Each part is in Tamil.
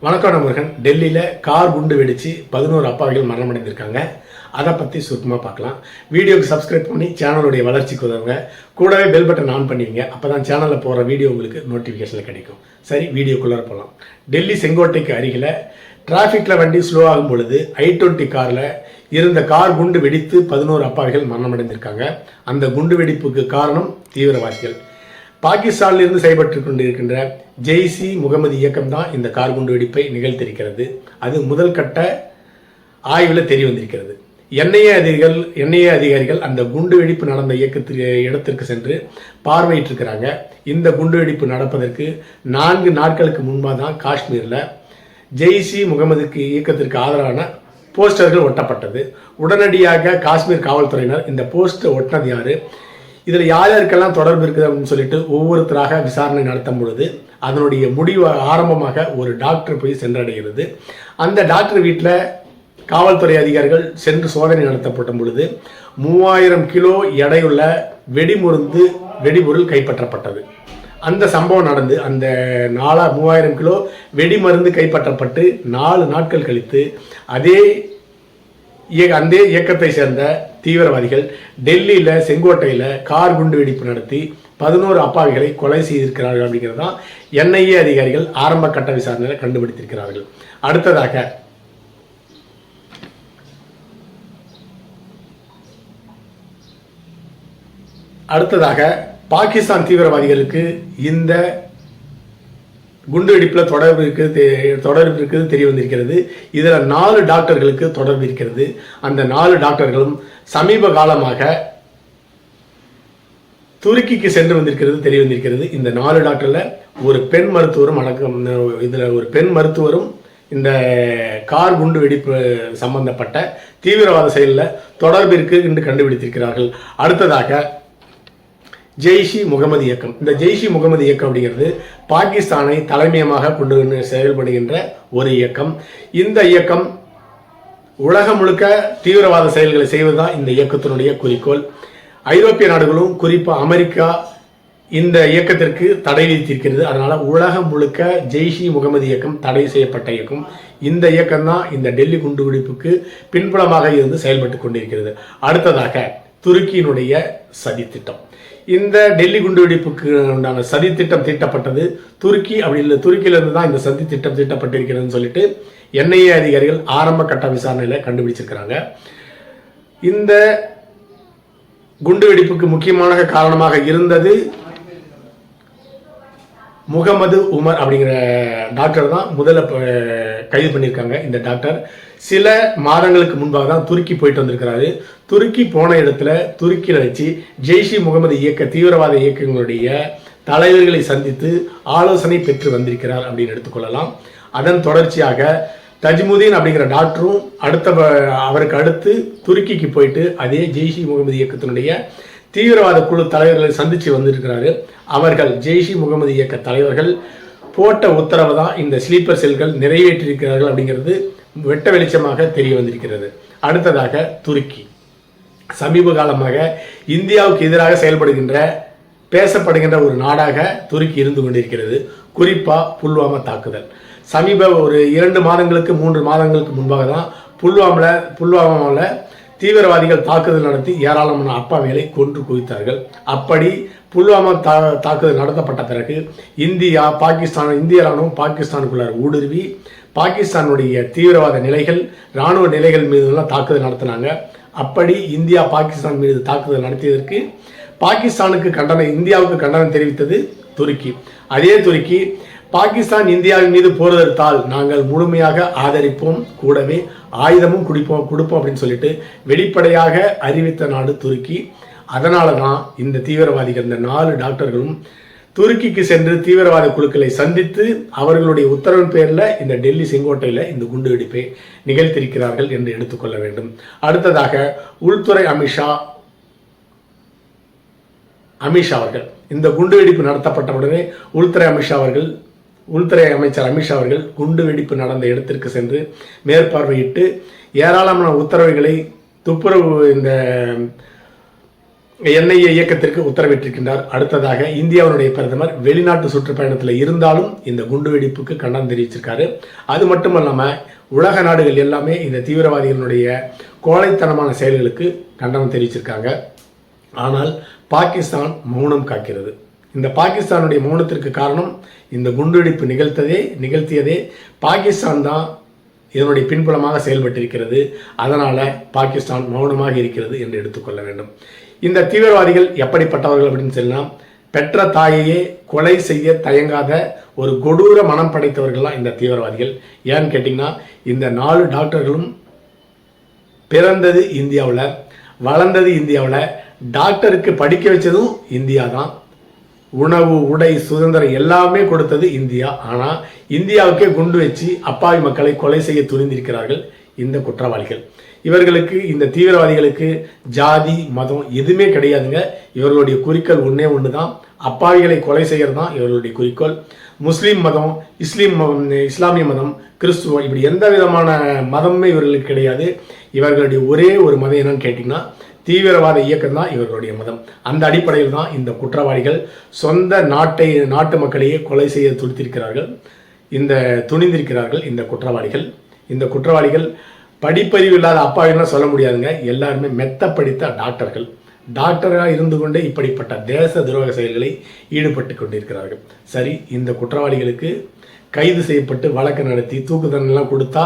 வணக்கம் நண்பர்கள். டெல்லியில் கார் குண்டு வெடித்து 11 அப்பாவிகள் மரணமடைந்திருக்காங்க. அதை பற்றி சுருக்கமாக பார்க்கலாம். வீடியோக்கு சப்ஸ்கிரைப் பண்ணி சேனலுடைய வளர்ச்சிக்கு உதவுங்க. கூடவே பெல் பட்டன் ஆன் பண்ணிவிங்க. அப்போ தான் சேனலில் போகிற வீடியோ உங்களுக்கு நோட்டிஃபிகேஷனில் கிடைக்கும். சரி, வீடியோக்குள்ளே போகலாம். டெல்லி செங்கோட்டைக்கு அருகில் டிராஃபிக்கில் வண்டி ஸ்லோ ஆகும் பொழுது i20 காரில் இருந்த கார் குண்டு வெடித்து 11 அப்பாவிகள் மரணமடைந்திருக்காங்க. அந்த குண்டு வெடிப்புக்கு காரணம் தீவிரவாதிகள். பாகிஸ்தானிலிருந்து செயல்பட்டு கொண்டிருக்கின்ற ஜெய்ஷ் முகமது இயக்கம் தான் இந்த கார் குண்டு வெடிப்பை நிகழ்த்திருக்கிறது. அது முதல் கட்ட ஆய்வில் தெரிய வந்திருக்கிறது. என்ஐஏ அதிகாரிகள் அந்த குண்டு வெடிப்பு நடந்த இடத்திற்கு சென்று பார்வையிட்டிருக்கிறாங்க. இந்த குண்டு வெடிப்பு நடப்பதற்கு 4 நாட்களுக்கு முன்பாக தான் காஷ்மீரில் ஜெய்ஷ் முகமதுக்கு இயக்கத்திற்கு ஆதரவான போஸ்டர்கள் ஒட்டப்பட்டது. உடனடியாக காஷ்மீர் காவல்துறையினர் இந்த போஸ்டர் ஒட்டினது யாரு, இதில் யாருக்கெல்லாம் தொடர்பு இருக்குது அப்படின்னு சொல்லிட்டு ஒவ்வொருத்தராக விசாரணை நடத்தும் பொழுது அதனுடைய முடிவு ஆரம்பமாக ஒரு டாக்டர் போய் சென்றடைகிறது. அந்த டாக்டர் வீட்டில் காவல்துறை அதிகாரிகள் சென்று சோதனை நடத்தப்பட்ட பொழுது 3000 கிலோ எடையுள்ள வெடிபொருள் கைப்பற்றப்பட்டது. அந்த சம்பவம் நடந்து அந்த 3000 கிலோ வெடிமருந்து கைப்பற்றப்பட்டு 4 நாட்கள் கழித்து அந்த இயக்கத்தை சேர்ந்த தீவிரவாதிகள் டெல்லியில் செங்கோட்டையில் கார் குண்டு வெடிப்பு நடத்தி 11 அப்பாவிகளை கொலை செய்திருக்கிறார்கள். அப்படிங்கிறது தான் என்ஐஏ அதிகாரிகள் ஆரம்ப கட்ட விசாரணையில் கண்டுபிடித்திருக்கிறார்கள். அடுத்ததாக பாகிஸ்தான் தீவிரவாதிகளுக்கு இந்த குண்டு வெடிப்பில் தொடர்பு இருக்குது தெரிய வந்திருக்கிறது. இதில் 4 டாக்டர்களுக்கு தொடர்பு இருக்கிறது. அந்த 4 டாக்டர்களும் சமீப காலமாக துருக்கிக்கு சென்று வந்திருக்கிறது தெரிய வந்திருக்கிறது. இந்த 4 டாக்டரில் ஒரு பெண் மருத்துவரும் ஒரு பெண் மருத்துவரும் இந்த கார் குண்டு வெடிப்பு சம்பந்தப்பட்ட தீவிரவாத செயலில் தொடர்பு இருக்கு என்று கண்டுபிடித்திருக்கிறார்கள். அடுத்ததாக ஜெய்ஷ் முகமது இயக்கம். இந்த ஜெய்ஷ் முகமது இயக்கம் அப்படிங்கிறது பாகிஸ்தானை தலைமையமாக கொண்டு செயல்படுகின்ற ஒரு இயக்கம். இந்த இயக்கம் உலகம் முழுக்க தீவிரவாத செயல்களை செய்வதுதான் இந்த இயக்கத்தினுடைய குறிக்கோள். ஐரோப்பிய நாடுகளும் குறிப்பாக அமெரிக்கா இந்த இயக்கத்திற்கு தடை விதித்திருக்கிறது. அதனால உலகம் முழுக்க ஜெய்ஷ் முகமது இயக்கம் தடை செய்யப்பட்ட இயக்கம். இந்த இயக்கம் தான் இந்த டெல்லி குண்டு வெடிப்புக்கு பின்புலமாக இருந்து செயல்பட்டு கொண்டிருக்கிறது. அடுத்ததாக துருக்கியினுடைய சதி திட்டம். இந்த டெல்லி குண்டு வெடிப்புக்கு உண்டான சதி திட்டம் தீட்டப்பட்டது துருக்கி. அப்படி இல்லை, துருக்கியிலிருந்து தான் இந்த சதி திட்டம் தீட்டப்பட்டிருக்கிறதுன்னு சொல்லிட்டு என்ஐஏ அதிகாரிகள் ஆரம்ப கட்ட விசாரணையில் கண்டுபிடிச்சிருக்கிறாங்க. இந்த குண்டு வெடிப்புக்கு முக்கியமான காரணமாக இருந்தது முகமது உமர் அப்படிங்கிற டாக்டர் தான் முதல்ல கைது பண்ணியிருக்காங்க. இந்த டாக்டர் சில மாதங்களுக்கு முன்பாக தான் துருக்கி போயிட்டு வந்திருக்கிறாரு. துருக்கி போன இடத்துல துருக்கியில் வச்சு ஜெய்ஷ் முகமது தீவிரவாத இயக்கங்களுடைய தலைவர்களை சந்தித்து ஆலோசனை பெற்று வந்திருக்கிறார் அப்படின்னு எடுத்துக்கொள்ளலாம். அதன் தொடர்ச்சியாக தஜ்முதீன் அப்படிங்கிற டாக்டரும் அவருக்கு அடுத்து துருக்கிக்கு போயிட்டு அதே ஜெய்ஷ் முகமது இயக்கத்தினுடைய தீவிரவாத குழு தலைவர்களை சந்திச்சு வந்திருக்கிறாரு. அவர்கள் ஜெய்ஷ் முகமது இயக்க தலைவர்கள் போட்ட உத்தரவை தான் இந்த ஸ்லீப்பர் செல்கள் நிறைவேற்றியிருக்கிறார்கள் அப்படிங்கிறது வெட்ட வெளிச்சமாக தெரிய வந்திருக்கிறது. அடுத்ததாக துருக்கி சமீப காலமாக இந்தியாவுக்கு எதிராக செயல்படுகின்ற பேசப்படுகின்ற ஒரு நாடாக துருக்கி இருந்து கொண்டிருக்கிறது. குறிப்பா புல்வாமா தாக்குதல். சமீப ஒரு 2 மாதங்களுக்கு 3 மாதங்களுக்கு முன்பாக தான் புல்வாமாவில் தீவிரவாதிகள் தாக்குதல் நடத்தி ஏராளமான அப்பாவிகளை கொன்று குவித்தார்கள். அப்படி புல்வாமா தாக்குதல் நடத்தப்பட்ட பிறகு இந்திய ராணுவம் பாகிஸ்தானுக்குள்ள ஊடுருவி பாகிஸ்தானுடைய தீவிரவாத நிலைகள் இராணுவ நிலைகள் மீதுலாம் தாக்குதல் நடத்தினாங்க. அப்படி இந்தியா பாகிஸ்தான் மீது தாக்குதல் நடத்தியதற்கு இந்தியாவுக்கு கண்டனம் தெரிவித்தது துருக்கி. அதே துருக்கி பாகிஸ்தான் இந்தியாவின் மீது போர் தொடுத்தால் நாங்கள் முழுமையாக ஆதரிப்போம், கூடவே ஆயுதமும் கொடுப்போம் அப்படின்னு சொல்லிட்டு வெளிப்படையாக அறிவித்த நாடு துருக்கி. அதனால தான் இந்த தீவிரவாதிகள் இந்த 4 டாக்டர்களும் துருக்கிக்கு சென்று தீவிரவாத குழுக்களை சந்தித்து அவர்களுடைய உத்தரவின் பேரில் இந்த டெல்லி செங்கோட்டையில் இந்த குண்டு வெடிப்பை நிகழ்த்தியிருக்கிறார்கள் என்று எடுத்துக்கொள்ள வேண்டும். அடுத்ததாக உள்துறை அமித்ஷா அவர்கள் இந்த குண்டு வெடிப்பு நடத்தப்பட்ட உடனே உள்துறை அமைச்சர் அமித்ஷா அவர்கள் குண்டு வெடிப்பு நடந்த இடத்திற்கு சென்று மேற்பார்வையிட்டு ஏராளமான உத்தரவுகளை இந்த என்ஐஏ இயக்கத்திற்கு உத்தரவிட்டிருக்கின்றார். அடுத்ததாக இந்தியாவுடைய பிரதமர் வெளிநாட்டு சுற்றுப்பயணத்தில் இருந்தாலும் இந்த குண்டுவெடிப்புக்கு கண்டனம் தெரிவிச்சிருக்காரு. அது மட்டும் இல்லாமல் உலக நாடுகள் எல்லாமே இந்த தீவிரவாதிகளுடைய கோழைத்தனமான செயல்களுக்கு கண்டனம் தெரிவிச்சிருக்காங்க. ஆனால் பாகிஸ்தான் மௌனம் காக்கிறது. இந்த பாகிஸ்தானுடைய மௌனத்திற்கு காரணம் இந்த குண்டுவெடிப்பு நிகழ்த்தியதே பாகிஸ்தான் தான் இதனுடைய பின்புலமாக செயல்பட்டிருக்கிறது. அதனால பாகிஸ்தான் மௌனமாக இருக்கிறது என்று எடுத்துக்கொள்ள வேண்டும். இந்த தீவிரவாதிகள் எப்படிப்பட்டவர்கள் அப்படின்னு சொன்னால், பெற்ற தாயையே கொலை செய்ய தயங்காத ஒரு கொடூர மனம் படைத்தவர்கள்லாம் இந்த தீவிரவாதிகள். ஏன்னு கேட்டிங்கன்னா, இந்த 4 டாக்டர்களும் பிறந்தது இந்தியாவில், வளர்ந்தது இந்தியாவில், டாக்டருக்கு படிக்க வச்சதும் இந்தியா தான். உணவு, உடை, சுதந்திரம் எல்லாமே கொடுத்தது இந்தியா. ஆனால் இந்தியாவுக்கே குண்டு வச்சு அப்பாவி மக்களை கொலை செய்ய துணிந்திருக்கிறார்கள் இந்த குற்றவாளிகள். இவர்களுக்கு, இந்த தீவிரவாதிகளுக்கு ஜாதி மதம் எதுவுமே கிடையாதுங்க. இவர்களுடைய குறிக்கோள் ஒன்றே ஒன்று தான், அப்பாவிகளை கொலை செய்கிறது தான் இவர்களுடைய குறிக்கோள். முஸ்லீம் மதம், இஸ்லாமிய மதம், கிறிஸ்துவம், இப்படி எந்த விதமான மதமுமே இவர்களுக்கு கிடையாது. இவர்களுடைய ஒரே ஒரு மதம் என்னன்னு கேட்டிங்கன்னா, தீவிரவாத இயக்கம் தான் இவர்களுடைய மதம். அந்த அடிப்படையில் தான் இந்த குற்றவாளிகள் சொந்த நாட்டு மக்களையே கொலை செய்ய துணிந்திருக்கிறார்கள் இந்த குற்றவாளிகள். இந்த குற்றவாளிகள் படிப்பறிவு இல்லாத அப்பாவின்னு சொல்ல முடியாதுங்க. எல்லாருமே மெத்த படித்த டாக்டர்கள். டாக்டராக இருந்து கொண்டே இப்படிப்பட்ட தேச துரோக செயல்களை ஈடுபட்டு கொண்டிருக்கிறார்கள். சரி, இந்த குற்றவாளிகளுக்கு கைது செய்யப்பட்டு வழக்கு நடத்தி தூக்கு தண்டனைலாம் கொடுத்தா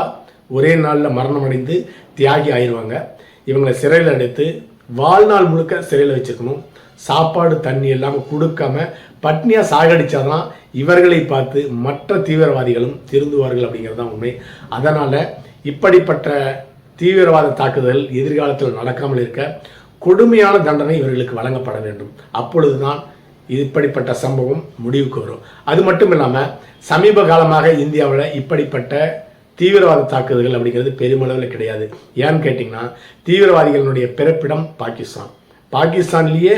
ஒரே நாளில் மரணம் அடைந்து தியாகி ஆயிடுவாங்க. இவங்களை சிறையில் அடைத்து வாழ்நாள் முழுக்க சிறையில் வச்சிருக்கணும். சாப்பாடு தண்ணி எல்லாம் கொடுக்காம பட்னியாக சாகடிச்சாதான் இவர்களை பார்த்து மற்ற தீவிரவாதிகளும் திருந்துவார்கள் அப்படிங்கிறது தான் உண்மை. அதனால் இப்படிப்பட்ட தீவிரவாத தாக்குதல் எதிர்காலத்தில் நடக்காமல் இருக்க கொடுமையான தண்டனை இவர்களுக்கு வழங்கப்பட வேண்டும். அப்பொழுதுதான் இப்படிப்பட்ட சம்பவம் முடிவுக்கு வரும். அது மட்டும் இல்லாமல் சமீப காலமாக இந்தியாவில் இப்படிப்பட்ட தீவிரவாத தாக்குதல்கள் அப்படிங்கிறது பெருமளவில் கிடையாது. ஏன்னு கேட்டிங்கன்னா, தீவிரவாதிகளுடைய பிறப்பிடம் பாகிஸ்தான்லேயே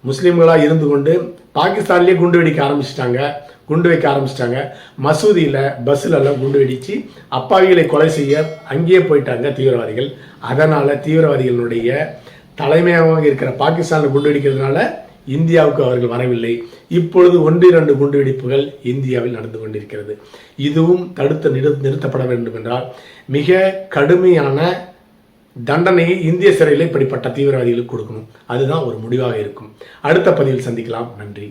முஸ்லீம்களாக இருந்து கொண்டு பாகிஸ்தான்லேயே குண்டு வைக்க ஆரம்பிச்சிட்டாங்க. மசூதியில், பஸ்ஸிலெல்லாம் குண்டு வெடித்து அப்பாவிகளை கொலை செய்ய அங்கேயே போயிட்டாங்க தீவிரவாதிகள். அதனால் தீவிரவாதிகளுடைய தலைமையாக இருக்கிற பாகிஸ்தானில் குண்டு வெடிக்கிறதுனால இந்தியாவுக்கு அவர்கள் வரவில்லை. இப்பொழுது 1-2 குண்டு வெடிப்புகள் இந்தியாவில் நடந்து கொண்டிருக்கிறது. இதுவும் தடுத்து நிறுத்தப்பட வேண்டும் என்றால் மிக கடுமையான தண்டனையை இந்திய சிறையில் இப்படிப்பட்ட தீவிரவாதிகளுக்கு கொடுக்கணும். அதுதான் ஒரு முடிவாக இருக்கும். அடுத்த பதிவில் சந்திக்கலாம். நன்றி.